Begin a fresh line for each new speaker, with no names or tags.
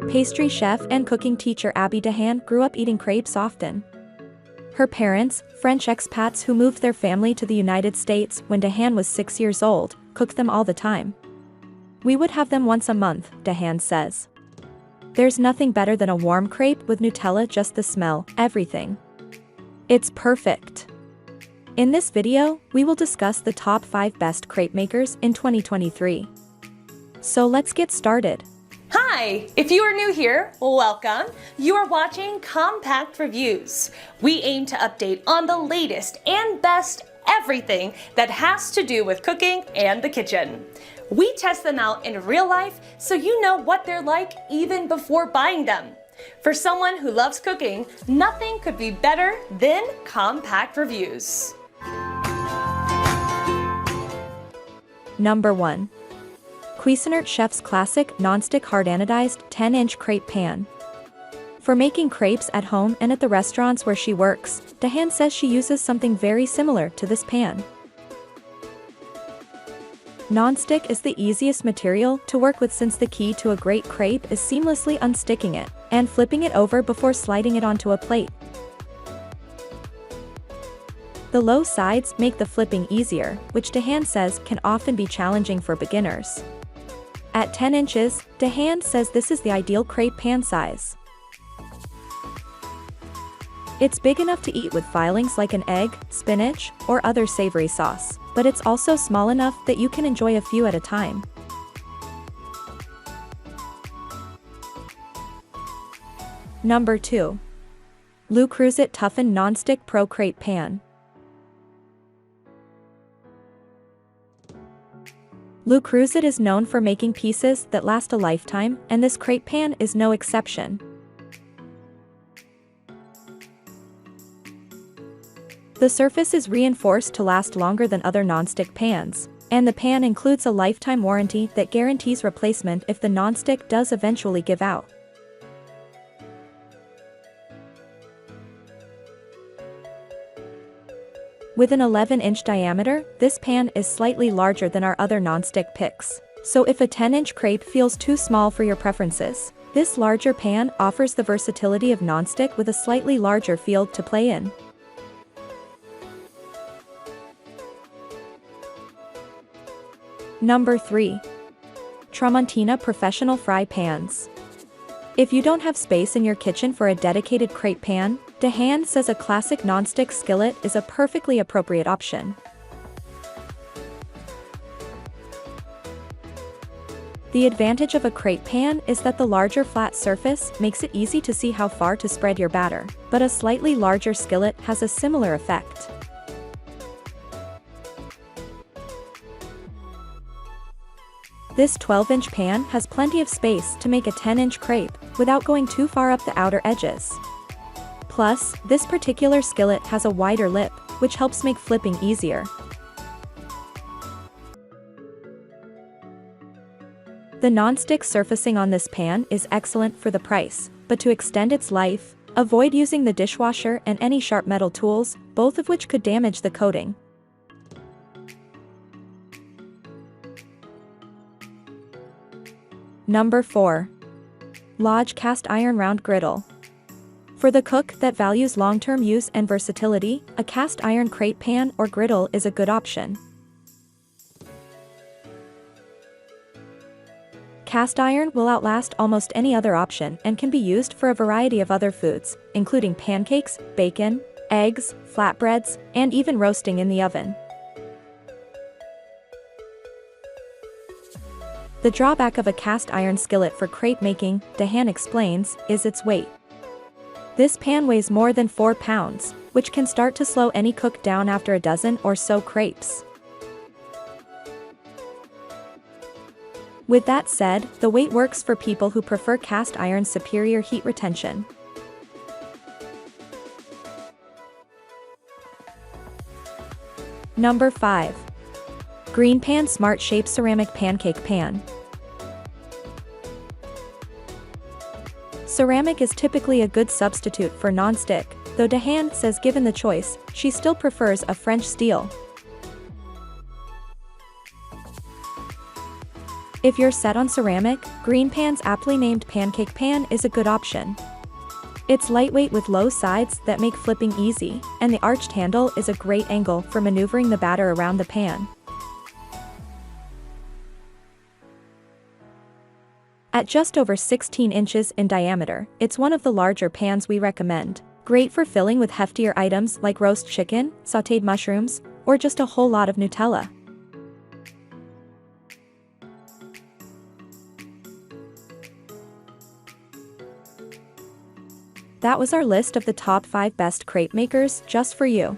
Pastry chef and cooking teacher Abby Dehan grew up eating crepes often. Her parents, French expats who moved their family to the United States when Dehan was 6 years old, cooked them all the time. "We would have them once a month," Dehan says. "There's nothing better than a warm crepe with Nutella, just the smell, everything. It's perfect." In this video, we will discuss the top 5 best crepe makers in 2023. So let's get started.
Hi! If you are new here, welcome. You are watching Compact Reviews. We aim to update on the latest and best everything that has to do with cooking and the kitchen. We test them out in real life so you know what they're like even before buying them. For someone who loves cooking, nothing could be better than Compact Reviews.
Number 1. Cuisinart Chef's Classic Nonstick Hard Anodized 10-inch Crepe Pan. For making crepes at home and at the restaurants where she works, Dehan says she uses something very similar to this pan. Nonstick is the easiest material to work with since the key to a great crepe is seamlessly unsticking it and flipping it over before sliding it onto a plate. The low sides make the flipping easier, which Dehan says can often be challenging for beginners. At 10 inches, Dehan says this is the ideal crepe pan size. It's big enough to eat with filings like an egg, spinach, or other savory sauce, but it's also small enough that you can enjoy a few at a time. Number 2. Le Creuset Toughened Nonstick Pro Crepe Pan. Le Creuset is known for making pieces that last a lifetime, and this crepe pan is no exception. The surface is reinforced to last longer than other nonstick pans, and the pan includes a lifetime warranty that guarantees replacement if the nonstick does eventually give out. With an 11-inch diameter, this pan is slightly larger than our other nonstick picks. So if a 10-inch crepe feels too small for your preferences, this larger pan offers the versatility of nonstick with a slightly larger field to play in. Number 3. Tramontina Professional Fry Pans. If you don't have space in your kitchen for a dedicated crepe pan, Dehan says a classic nonstick skillet is a perfectly appropriate option. The advantage of a crepe pan is that the larger flat surface makes it easy to see how far to spread your batter, but a slightly larger skillet has a similar effect. This 12-inch pan has plenty of space to make a 10-inch crepe without going too far up the outer edges. Plus, this particular skillet has a wider lip, which helps make flipping easier. The nonstick surfacing on this pan is excellent for the price, but to extend its life, avoid using the dishwasher and any sharp metal tools, both of which could damage the coating. Number 4. Lodge Cast Iron Round Griddle. For the cook that values long-term use and versatility, a cast iron crepe pan or griddle is a good option. Cast iron will outlast almost any other option and can be used for a variety of other foods, including pancakes, bacon, eggs, flatbreads, and even roasting in the oven. The drawback of a cast iron skillet for crepe making, Dehan explains, is its weight. This pan weighs more than 4 pounds, which can start to slow any cook down after a dozen or so crepes. With that said, the weight works for people who prefer cast iron's superior heat retention. Number 5. Green Pan Smart Shape Ceramic Pancake Pan. Ceramic is typically a good substitute for nonstick, though Dehan says given the choice, she still prefers a French steel. If you're set on ceramic, Green Pan's aptly named pancake pan is a good option. It's lightweight with low sides that make flipping easy, and the arched handle is a great angle for maneuvering the batter around the pan. At just over 16 inches in diameter, it's one of the larger pans we recommend. Great for filling with heftier items like roast chicken, sautéed mushrooms, or just a whole lot of Nutella. That was our list of the top 5 best crepe makers just for you.